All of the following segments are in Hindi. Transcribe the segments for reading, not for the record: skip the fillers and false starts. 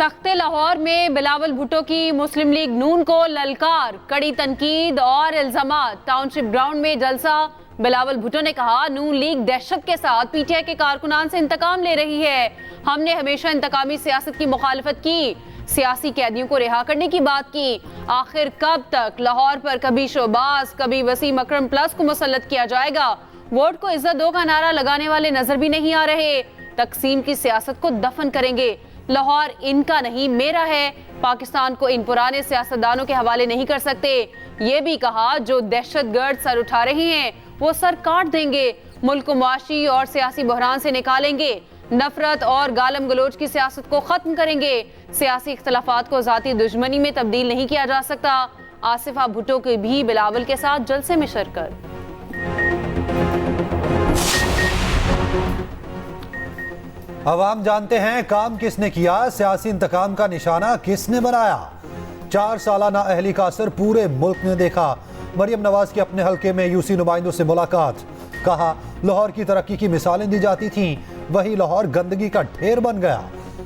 तख्ते लाहौर में बिलावल भुट्टो की मुस्लिम लीग नून को ललकार, कड़ी तनकीद और इल्जामात। टाउनशिप ग्राउंड में जलसा। बिलावल भुट्टो ने कहा, नून लीग दहशत के साथ पीटीआई के कारकुनान से इंतकाम ले रही है। हमने हमेशा इंतकामी सियासत की मुखालफत की, सियासी कैदियों को रिहा करने की बात की। आखिर कब तक लाहौर पर कभी शोबाज कभी वसीम अकरम प्लस को मुसल्लत किया जाएगा? वोट को इज्जत दो का नारा लगाने वाले नजर भी नहीं आ रहे। तकसीम की सियासत को दफन करेंगे। लाहौर इनका नहीं मेरा है। पाकिस्तान को इन पुराने सियासतदानों के हवाले नहीं कर सकते। ये भी कहा, जो दहशतगर्द सर उठा रहे हैं वो सर काट देंगे। मुल्क को मुआशी और सियासी बहरान से निकालेंगे। नफरत और गालम गलोच की सियासत को खत्म करेंगे। सियासी इख्तलाफात को जाती दुश्मनी में तब्दील नहीं किया जा सकता। आसिफा भुट्टो के भी बिलावल के साथ जलसे में शिरकत। अवाम जानते हैं काम किसने किया, सियासी इंतकाम का निशाना किसने बनाया। 4 साल नाअहली का असर पूरे मुल्क ने देखा। मरियम नवाज की अपने हल्के में यूसी नुमाइंदों से मुलाकात। कहा, लाहौर की तरक्की की मिसालें दी जाती थीं, वही लाहौर गंदगी का ढेर बन गया।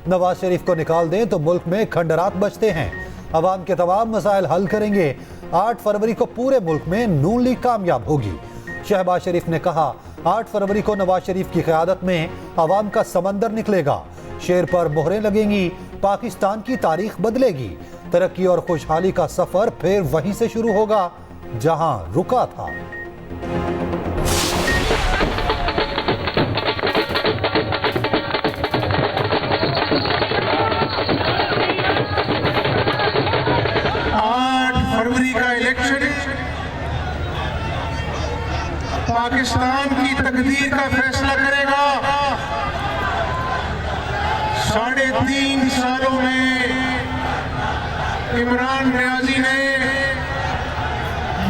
नवाज शरीफ को निकाल दें तो मुल्क में खंडरात बचते हैं। अवाम के तमाम मसाइल हल करेंगे। 8 फरवरी को पूरे मुल्क में नून लीग कामयाब होगी। शहबाज शरीफ ने कहा, 8 फरवरी को नवाज शरीफ की क़यादत में अवाम का समंदर निकलेगा। शेर पर मोहरें लगेंगी। पाकिस्तान की तारीख बदलेगी। तरक्की और खुशहाली का सफर फिर वहीं से शुरू होगा जहां रुका था। पाकिस्तान की तकदीर का फैसला करेगा। 3.5 सालों में इमरान नियाजी ने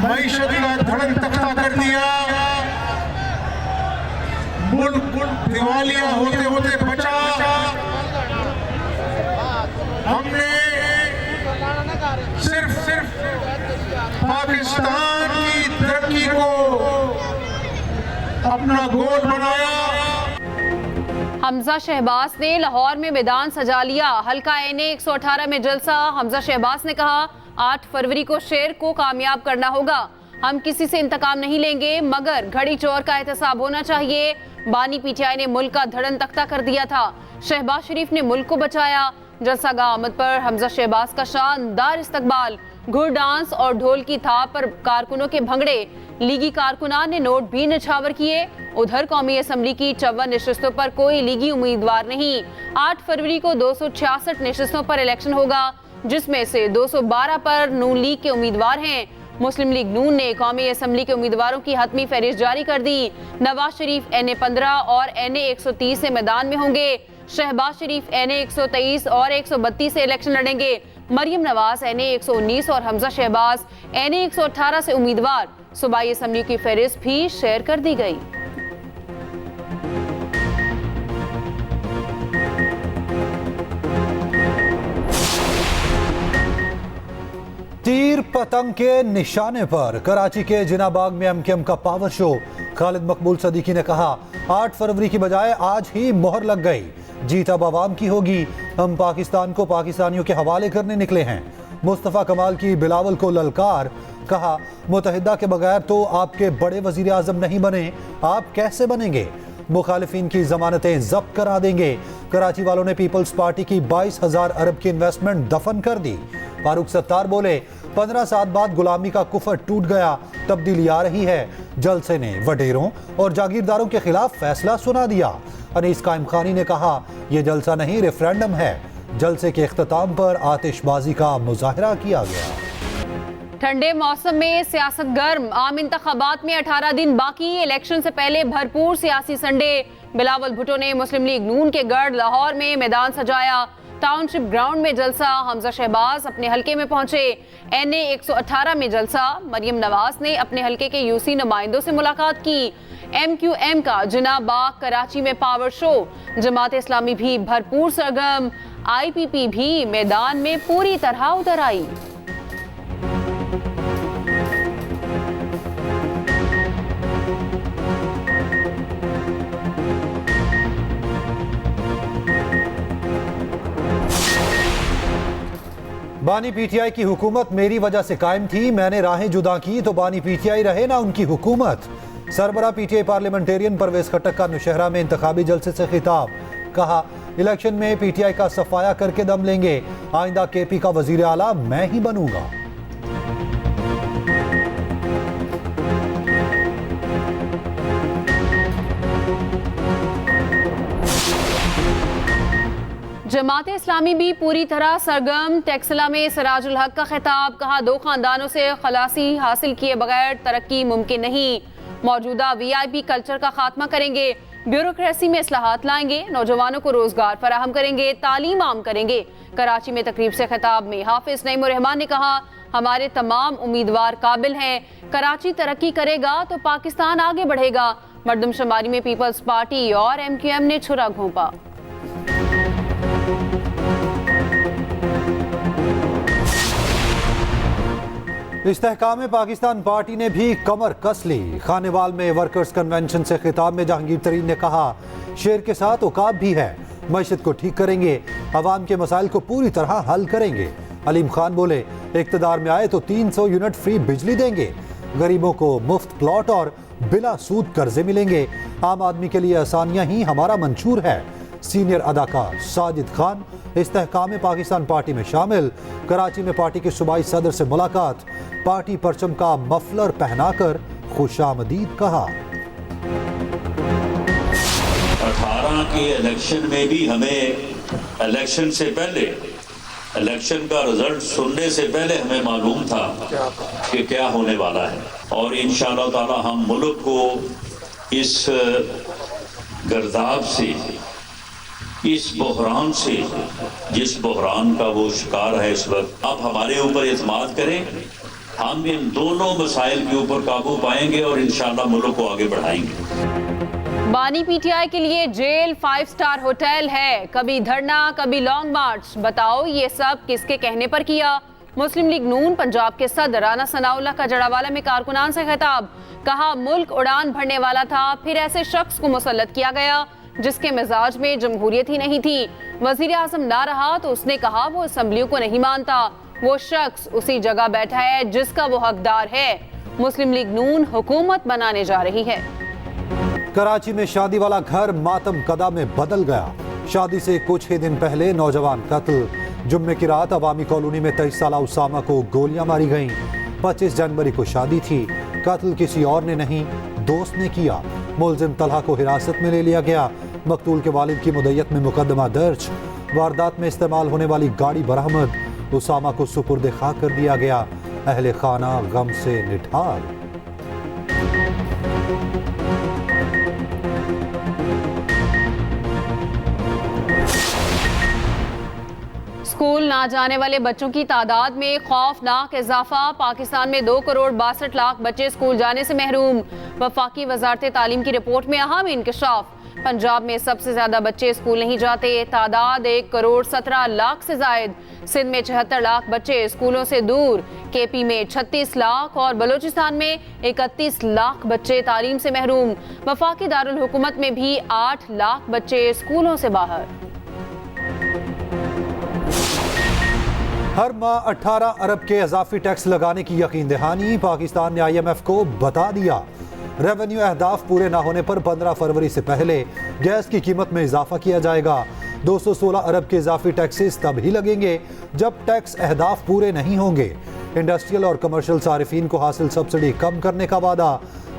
मईशत का धड़न तख्ता कर दिया। मुल्क दिवालिया होते होते बचा। हमने सिर्फ पाकिस्तान की तरक्की को अपना गोल बनाया। हमजा शहबाज ने लाहौर में मैदान सजा लिया। हल्का एनए 118 में जलसा। हमजा शहबाज ने कहा, 8 फरवरी को शेर को कामयाब करना होगा। हम किसी से इंतकाम नहीं लेंगे, मगर घड़ी चोर का एहतसाब होना चाहिए। बानी पीटीआई ने मुल्क का धड़न तख्ता कर दिया था। शहबाज शरीफ ने मुल्क को बचाया। जलसागाह आमद पर हमजा शहबाज का शानदार इस्तकबाल। घुड़ डांस और ढोल की थाप पर कारकुनों के भंगड़े। लीगी कारकुनान ने नोट भी निछावर किए। उधर कौमी असम्बली की 54 नशिस्तों पर कोई लीगी उम्मीदवार नहीं। 8 फरवरी को 266 नशिस्तों पर इलेक्शन होगा, जिसमें से 212 पर नून लीग के उम्मीदवार हैं। मुस्लिम लीग नून ने कौमी असम्बली के उम्मीदवारों की हतमी फहरिस्त जारी कर दी। नवाज शरीफ एनए 15 और एनए 130 से मैदान में होंगे। शहबाज शरीफ एनए 123 और 132 से इलेक्शन लड़ेंगे। मरियम नवाज एनए 119 और हमजा शहबाज एनए 118 से उम्मीदवार। सूबाई असम्बली की फहरिस्त भी शेयर कर दी गई। तीर पतंग के निशाने पर कराची के जिनाबाग में एमकेएम का पावर शो। खालिद मकबूल सदीकी ने कहा, 8 फरवरी की बजाय आज ही मोहर लग गई। जीत अब आवाम की होगी। हम पाकिस्तान को पाकिस्तानियों के हवाले करने निकले हैं। मुस्तफ़ा कमाल की बिलावल को ललकार। कहा, मुतहिदा के बगैर तो आपके बड़े वजीर आजम नहीं बने, आप कैसे बनेंगे? मुखालिफिन की जमानतें जब्त करा देंगे। कराची वालों ने पीपल्स पार्टी की 22,000 अरब की इन्वेस्टमेंट दफन कर दी। फारूक सत्तार बोले, 15 साल बाद गुलामी का कुफर टूट गया, तब्दीली आ रही है। जलसे ने वडेरों और जागीरदारों के खिलाफ फैसला सुना दिया। अनीस कायम खानी ने कहा, यह जलसा नहीं रेफरेंडम है। जलसे के इख्तिताम पर आतिशबाजी का मुजाहरा किया गया। ठंडे मौसम में सियासत गर्म। आम इंतखाबात में 18 दिन बाकी। इलेक्शन से पहले भरपूर सियासी संडे। बिलावल भुट्टो ने मुस्लिम लीग नून के गढ़ लाहौर में मैदान सजाया। टाउनशिप ग्राउंड में जलसा। हमजा शहबाज अपने हल्के में पहुंचे। एनए 118 में जलसा। मरियम नवाज ने अपने हल्के के यूसी नुमाइंदों से मुलाकात की। एमक्यूएम का जिनाबाग कराची में पावर शो। जमात इस्लामी भी भरपूर सरगर्म। आईपीपी भी मैदान में पूरी तरह उतर आई। बानी पीटीआई की हुकूमत मेरी वजह से कायम थी, मैंने राहें जुदा की तो बानी पीटीआई रहे ना उनकी हुकूमत। सरबरा पीटीआई पार्लियामेंटेरियन परवेज खट्टक का नौशहरा में इंतखाबी जलसे से खिताब, कहा इलेक्शन में पीटीआई का सफाया करके दम लेंगे, आइंदा केपी का वजीर आला मैं ही बनूंगा। जमात इस्लामी भी पूरी तरह सरगर्म, टेक्सला में सिराजुल हक का खिताब, कहा दो खानदानों से खलासी हासिल किए बगैर तरक्की मुमकिन नहीं, मौजूदा वीआईपी कल्चर का खात्मा करेंगे, ब्यूरोक्रेसी में इस्लाहात लाएंगे, नौजवानों को रोजगार फराहम करेंगे, तालीम आम करेंगे। कराची में तकरीब से खिताब में हाफिज नईमुर रहमान ने कहा हमारे तमाम उम्मीदवार काबिल हैं, कराची तरक्की करेगा तो पाकिस्तान आगे बढ़ेगा। मरदमशुमारी में पीपल्स पार्टी और MQM ने छुरा घोंपा। इस्तेहकाम पाकिस्तान पार्टी ने भी कमर कस ली। खानेवाल में वर्कर्स कन्वेंशन से खिताब में जहांगीर तरीन ने कहा शेर के साथ औकात भी है, मईशत को ठीक करेंगे, अवाम के मसाइल को पूरी तरह हल करेंगे। अलीम खान बोले इक्तदार में आए तो 300 यूनिट फ्री बिजली देंगे, गरीबों को मुफ्त प्लॉट और बिला सूद कर्जे मिलेंगे, आम आदमी के लिए आसानियां ही हमारा मंशूर है। सीनियर अदाकार साजिद खान इस्तेहकाम पाकिस्तान पार्टी में शामिल। कराची में पार्टी के सूबाई सदर से मुलाकात, पार्टी परचम का मफलर पहनाकर खुशामदीद कहा। 18 के इलेक्शन में भी हमें इलेक्शन से पहले, इलेक्शन का रिजल्ट सुनने से पहले हमें मालूम था कि क्या होने वाला है, और इंशाअल्लाह ताला हम मुल्क को इस गर्दाब से, इस बहरान से, जिस बहरान का वो शिकार है इस वक्त, आप हमारे ऊपर एतमाद करें, हम इन दोनों मसाइल के ऊपर काबू पाएंगे और इंशाअल्लाह मुल्क को आगे बढ़ाएंगे। बानी पीटीआई के लिए जेल 5 स्टार होटल है, कभी धरना कभी लॉन्ग मार्च, बताओ ये सब किसके कहने पर किया। मुस्लिम लीग नून पंजाब के सदर राना सनाउल्लाह का जड़ावाला में कारकुनान से खिताब, कहा मुल्क उड़ान भरने वाला था, फिर ऐसे शख्स को मुसल्लत किया गया जिसके मिजाज में जमहूरियत ही नहीं थी। वजीर आजम ना रहा तो उसने कहा वो असम्बलियों को नहीं मानता, वो शख्स उसी जगह बैठा है जिसका वो हकदार है। मुस्लिम लीग नून हुकूमत बनाने जा रही है। कराची में शादी वाला घर मातम कदा में बदल गया। शादी से कुछ ही दिन पहले नौजवान कत्ल। जुम्मे की रात अवामी कॉलोनी में 23 साला उसामा को गोलियां मारी गईं। 25 जनवरी को शादी थी, कत्ल किसी और ने नहीं, दोस्त ने किया। मुलजिम तलहा को हिरासत में ले लिया गया। मकतूल के वालिद की मुद्दत में मुकदमा दर्ज। वारदात में इस्तेमाल होने वाली गाड़ी बरामद। उसामा को सुपुर्द खाक कर दिया गया। अहले खाना गम से निठार। स्कूल ना जाने वाले बच्चों की तादाद में खौफनाक इजाफा। पाकिस्तान में 2 करोड़ 62 लाख बच्चे स्कूल जाने से महरूम। वफाकी वजारत तालीम की रिपोर्ट में अहम इंकशाफ। पंजाब में सबसे ज्यादा बच्चे स्कूल नहीं जाते, तादाद 1 करोड़ 17 लाख से जायद। सिंध में 76 लाख बच्चे स्कूलों से दूर। केपी में 36 लाख और बलूचिस्तान में 31 लाख बच्चे तालीम से महरूम। वफाकी दारुल हुकूमत में भी 8 लाख बच्चे स्कूलों से बाहर। हर माह 18 अरब के इजाफी टैक्स लगाने की यकीन दहानी। पाकिस्तान ने IMF को बता दिया। रेवेन्यू अहदाफ पूरे ना होने पर 15 फरवरी से पहले गैस की कीमत में इजाफा किया जाएगा। 216 अरब के इजाफी टैक्सेस तब ही लगेंगे जब टैक्स अहदाफ पूरे नहीं होंगे। इंडस्ट्रियल और कमर्शियल सारिफीन को हासिल सब्सिडी कम करने का वादा।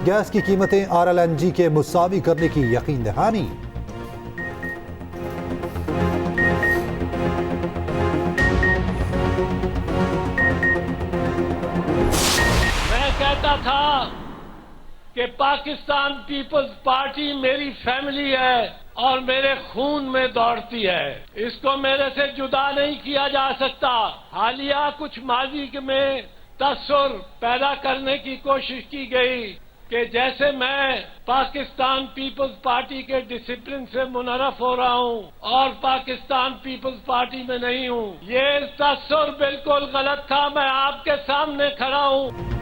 गैस की कीमतें RLNG के मुसावी करने की यकीन दहानी। मैं कहता था कि पाकिस्तान पीपल्स पार्टी मेरी फैमिली है और मेरे खून में दौड़ती है, इसको मेरे से जुदा नहीं किया जा सकता। हालिया कुछ माजी में तस्सुर पैदा करने की कोशिश की गई कि जैसे मैं पाकिस्तान पीपल्स पार्टी के डिसिप्लिन से मुनरफ हो रहा हूं और पाकिस्तान पीपल्स पार्टी में नहीं हूं। ये तस्सुर बिल्कुल गलत था। मैं आपके सामने खड़ा हूं।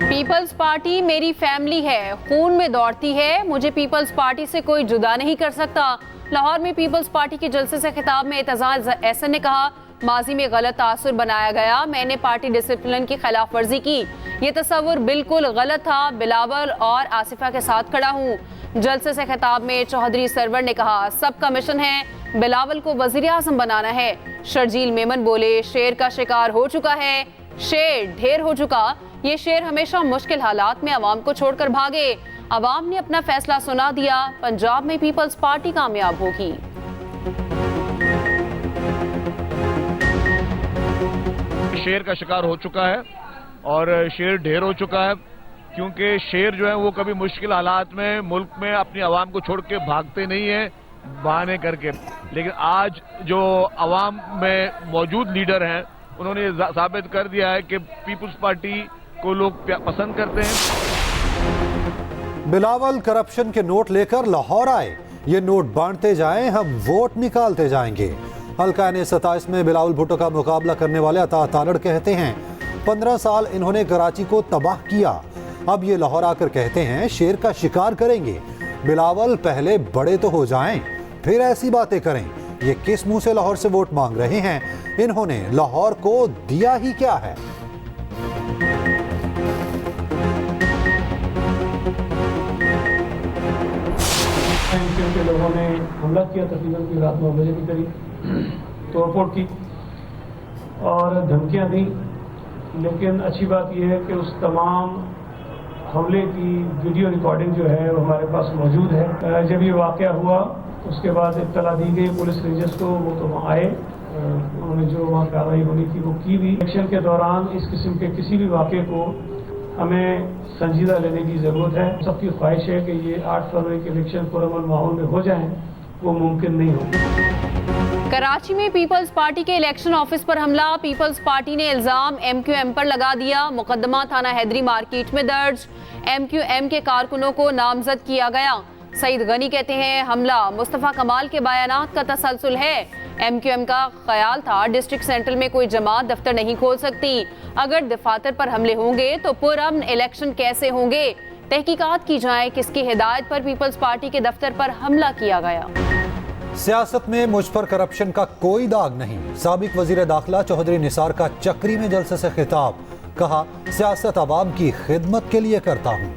पीपल्स पार्टी मेरी फैमिली है, खून में दौड़ती है, मुझे पीपल्स पार्टी से कोई जुदा नहीं कर सकता। लाहौर में पीपल्स पार्टी के जलसे से खिताब में एतजाज एहसन ने कहा माजी में गलत तासुर बनाया गया, मैंने पार्टी डिसिप्लिन की खिलाफ वर्जी की, ये तस्वुर बिल्कुल गलत था। बिलावल और आसिफा के साथ खड़ा हूँ। जलसे से खिताब में चौधरी सरवर ने कहा, सबका मिशन है बिलावल को वजीर आजम बनाना है। शर्जील मेमन बोले, शेर का शिकार हो चुका है, शेर ढेर हो चुका। ये शेर हमेशा मुश्किल हालात में अवाम को छोड़कर भागे। अवाम ने अपना फैसला सुना दिया, पंजाब में पीपल्स पार्टी कामयाब होगी। शेर का शिकार हो चुका है और शेर ढेर हो चुका है, क्योंकि शेर जो है वो कभी मुश्किल हालात में मुल्क में अपनी आवाम को छोड़ के भागते नहीं है बहाने करके। लेकिन आज जो आवाम में मौजूद लीडर हैं उन्होंने साबित कर दिया है कि पीपल्स पार्टी को लोग पसंद करते हैं। बिलावल करप्शन के नोट लेकर लाहौर आए, ये नोट बांटते जाएं, हम वोट निकालते जाएंगे। हल्का N27 में बिलावल भुट्टो का मुकाबला करने वाले अता तारड़ कहते हैं 15 साल इन्होंने कराची को तबाह किया, अब ये लाहौर आकर कहते हैं शेर का शिकार करेंगे। बिलावल पहले बड़े तो हो जाएं, फिर ऐसी बातें करें। ये किस मुंह से लाहौर से वोट मांग रहे हैं? इन्होंने लाहौर को दिया ही क्या है? के लोगों ने हमला किया, तकरीबन की रात 9 बजे के करीब तोड़फोड़ की और धमकियां दी। लेकिन अच्छी बात यह है कि उस तमाम हमले की वीडियो रिकॉर्डिंग जो है वो हमारे पास मौजूद है। जब ये वाक़या हुआ उसके बाद इत्तला दी गई पुलिस रेंजर्स को, वो तो वहाँ आए, उन्होंने जो वहाँ कार्रवाई होनी थी वो की भी। इलेक्शन के दौरान इस किस्म के किसी भी वाक़े को हमें संजीदा लेने की ज़रूरत है। सबकी ख्वाहिश है कि ये 8 फरवरी के इलेक्शन पुरअमन माहौल में हो जाएं, वो मुमकिन नहीं हो। कराची में पीपल्स पार्टी के इलेक्शन ऑफिस पर हमला, पीपल्स पार्टी ने इल्जाम MQM पर लगा दिया। मुकदमा थाना हैदरी मार्केट में दर्ज, MQM के कारकुनों को नामजद किया गया। सईद गनी कहते हैं हमला मुस्तफ़ा कमाल के बयानात का तसलसल है। MQM का ख्याल था डिस्ट्रिक्ट सेंट्रल में कोई जमात दफ्तर नहीं खोल सकती, अगर दफातर पर हमले होंगे तो पुरअमन इलेक्शन कैसे होंगे? तहकीकात की जाए किसकी हिदायत पर पीपल्स पार्टी के दफ्तर पर हमला किया गया। सियासत में मुझ पर करप्शन का कोई दाग नहीं। साबिक वजीर दाखिला चौधरी निसार का चक्री में जलसे से खिताब, कहा सियासत आवाम की खिदमत के लिए करता हूं।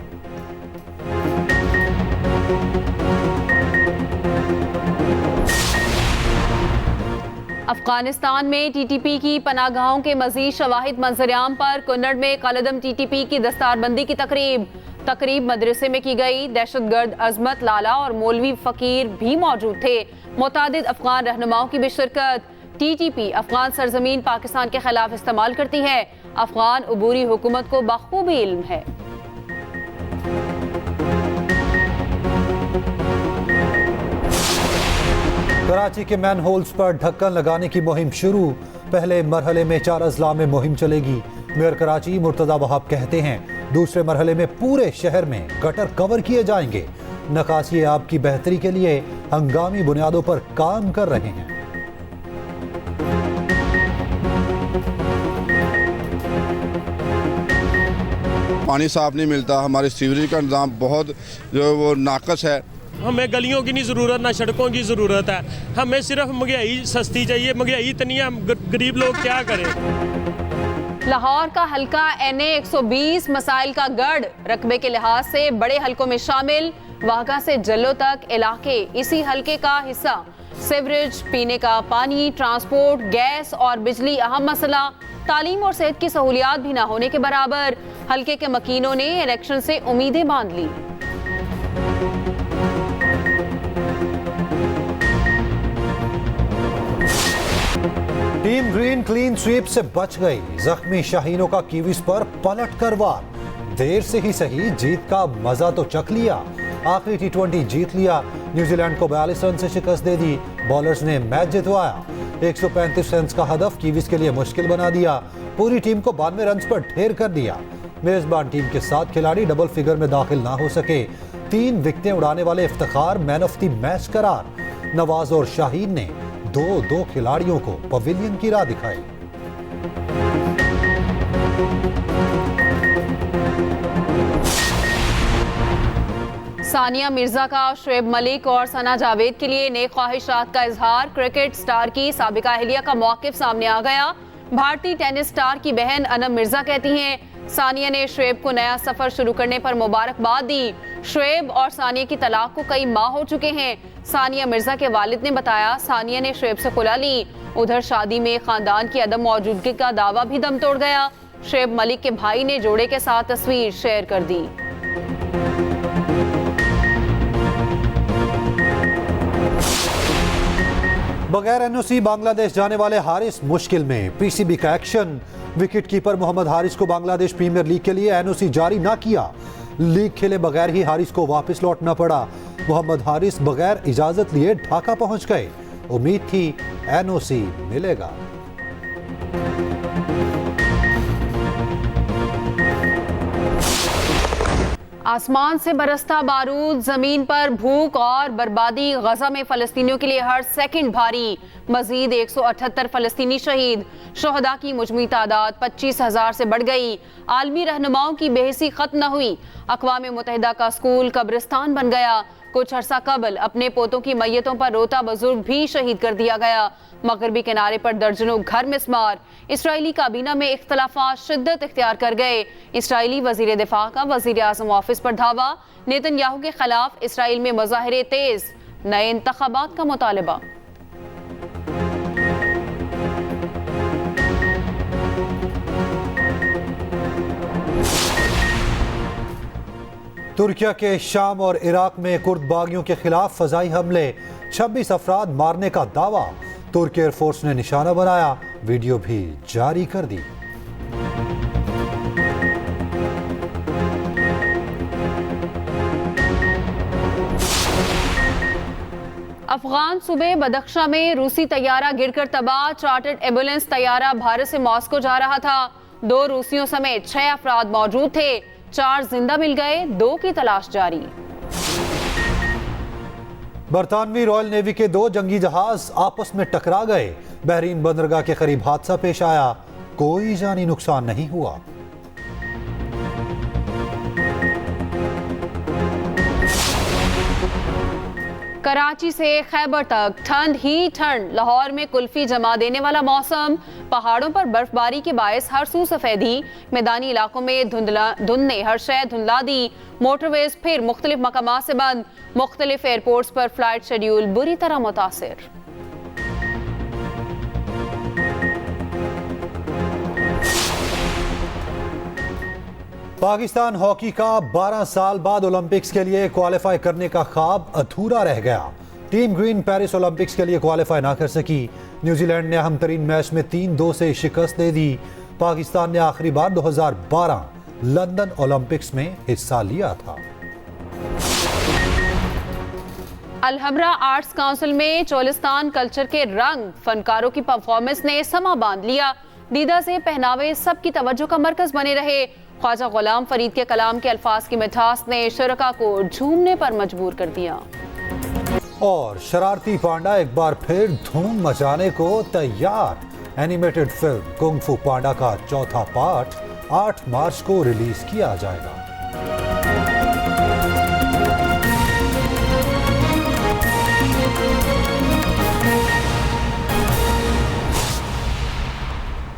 अफगानिस्तान में TTP की पनागाहों के मजीद शवाहिद मंजरियाम पर कुन्नड़ में कलदम TTP की दस्तारबंदी की तकरीब मदरसे में की गई। दहशतगर्द अजमत लाला और मौलवी फकीर भी मौजूद थे। मुतादिद अफगान रहनुमाओं की भी शिरकत। TTP अफगान सरजमीन पाकिस्तान के खिलाफ इस्तेमाल करती है, अफगान अबूरी हुकूमत को बखूबी इल्म है। कराची के मैन होल्स पर ढक्कन लगाने की मुहिम शुरू, पहले मरहले में 4 अजला में मुहिम चलेगी। मेयर कराची मुर्तजा वहाब कहते हैं दूसरे मरहले में पूरे शहर में गटर कवर किए जाएंगे। नकासी आब की बेहतरी के लिए हंगामी बुनियादों पर काम कर रहे हैं। पानी साफ नहीं मिलता, हमारे सीवरेज का इंतजाम बहुत जो वो नाकस है। हमें गलियों की नहीं ज़रूरत, ना सड़कों की ज़रूरत है, हमें सिर्फ महंगाई सस्ती चाहिए। महंगाई इतनी है, गरीब लोग क्या करें। लाहौर का हल्का NA 120 मसाइल का गढ़, रकबे के लिहाज से बड़े हल्कों में शामिल। वाघा से जल्लो तक इलाके इसी हल्के का हिस्सा। सीवरेज, पीने का पानी, ट्रांसपोर्ट, गैस और बिजली अहम मसला। तालीम और सेहत की सहूलियात भी ना होने के बराबर। हल्के के मकीनों ने इलेक्शन से उम्मीदें बांध ली। टीम ग्रीन क्लीन स्वीप से बच गई, जख्मी शाहीनों का कीवीज पर पलट कर वार। देर से ही सही जीत का मजा तो चख लिया, आखिरी T20 जीत लिया। न्यूजीलैंड को 42 रन से शिकस्त दे दी, बॉलर्स ने मैच जितवाया। 135 रन का हदफ कीवीज के लिए मुश्किल बना दिया, पूरी टीम को 92 रन पर ढेर कर दिया। मेजबान टीम के 7 खिलाड़ी डबल फिगर में दाखिल ना हो सके। 3 विकेटें उड़ाने वाले Iftikhar man of the match करार। नवाज और शाहीन ने 2 खिलाड़ियों को पवेलियन की राह दिखाई। सानिया मिर्जा का शुएब मलिक और सना जावेद के लिए नेक ख्वाहिशात का इजहार। क्रिकेट स्टार की साबिका अहलिया का मौक़िफ़ सामने आ गया। भारतीय टेनिस स्टार की बहन अनम मिर्जा कहती हैं सानिया ने शुएब को नया सफर शुरू करने पर मुबारकबाद दी। शुएब और सानिया की तलाक को कई माह हो चुके हैं। सानिया मिर्जा के वालिद ने बताया सानिया ने शुएब से खुला ली। उधर शादी में खानदान की अदम मौजूदगी का दावा भी दम तोड़ गया। शुएब मलिक के भाई ने जोड़े के साथ तस्वीर शेयर कर दी। बगैर एनओसी बांग्लादेश जाने वाले हारिस मुश्किल में। पीसीबी का action. Wicket keeper Mohammad Haris को बांग्लादेश प्रीमियर लीग के लिए एनओसी जारी ना किया। लीग खेले बगैर ही हारिस को वापस लौटना पड़ा। मोहम्मद हारिस बगैर इजाजत लिए ढाका पहुंच गए। उम्मीद थी एनओसी मिलेगा। आसमान से बरसता बारूद, जमीन पर भूख और बर्बादी। गजा में फलस्तीनियों के लिए हर सेकंड भारी। मजीद 178 फलस्तीनी शहीद। शोहदा की मुजमी तादाद 25,000 से बढ़ गई। आलमी रहनुमाओं की बेहसी खत्म न हुई। अक़वाम मुत्तहिदा का स्कूल कब्रिस्तान बन गया। कुछ अरसा कबल अपने पोतों की मैयतों पर रोता बुजुर्ग भी शहीद कर दिया गया। मगरबी किनारे पर दर्जनों घर मिस्मार। इसराइली काबीना में इख्तलाफात शिद्दत इख्तियार कर गए। इसराइली वजीर दिफा का वजीर आज़म ऑफिस पर धावा। नेतन्याहू के खिलाफ इसराइल में मुजाहरे तेज। नए इंतखाबात का मुतालबा। तुर्किया के शाम और इराक में कुर्द बागियों के खिलाफ फजाई हमले। 26 अफराद मारने का दावा। तुर्की एयरफोर्स ने निशाना बनाया। वीडियो भी जारी कर दी। अफगान सूबे बदख्शा में रूसी तैयारा गिरकर तबाह। चार्टर्ड एम्बुलेंस तैयारा भारत से मॉस्को जा रहा था। 2 रूसियों समेत 6 अफराद मौजूद थे। 4 जिंदा मिल गए, 2 की तलाश जारी। बरतानवी रॉयल नेवी के 2 जंगी जहाज आपस में टकरा गए। बहरीन बंदरगाह के करीब हादसा पेश आया। कोई जानी नुकसान नहीं हुआ। कराची से खैबर तक ठंड ही ठंड। लाहौर में कुल्फी जमा देने वाला मौसम। पहाड़ों पर बर्फबारी के बायस हर सू सफेदी। मैदानी इलाकों में धुंध ने हर शय धुंधला दी। मोटरवेज फिर मुख्तलिफ मकामात से बंद। मुख्तलिफ एयरपोर्ट्स पर फ्लाइट शेड्यूल बुरी तरह मुतासिर। पाकिस्तान हॉकी का 12 साल बाद ओलंपिक्स के लिए क्वालिफाई करने का ख्वाब अधूरा रह गया। टीम ग्रीन पेरिस ओलंपिक्स के लिए क्वालिफाई ना कर सकी। न्यूजीलैंड ने अहम तरीन मैच में 3-2 से शिकस्त दे दी। पाकिस्तान ने आखिरी बार 2012 लंदन ओलंपिक्स में हिस्सा लिया था। अलहमरा आर्ट्स काउंसिल में चोलिस्तान कल्चर के रंग। फनकारों की परफॉर्मेंस ने समा बांध लिया। दीदा से पहनावे सबकी तवज्जो का मरकज बने रहे। ख्वाजा गुलाम फरीद के कलाम के अल्फाज की मिठास ने शुरका को झूमने पर मजबूर कर दिया। और शरारती पांडा एक बार फिर धूम मचाने को तैयार। एनिमेटेड फिल्म कुंग फू पांडा का 4था पार्ट 8 मार्च को रिलीज किया जाएगा।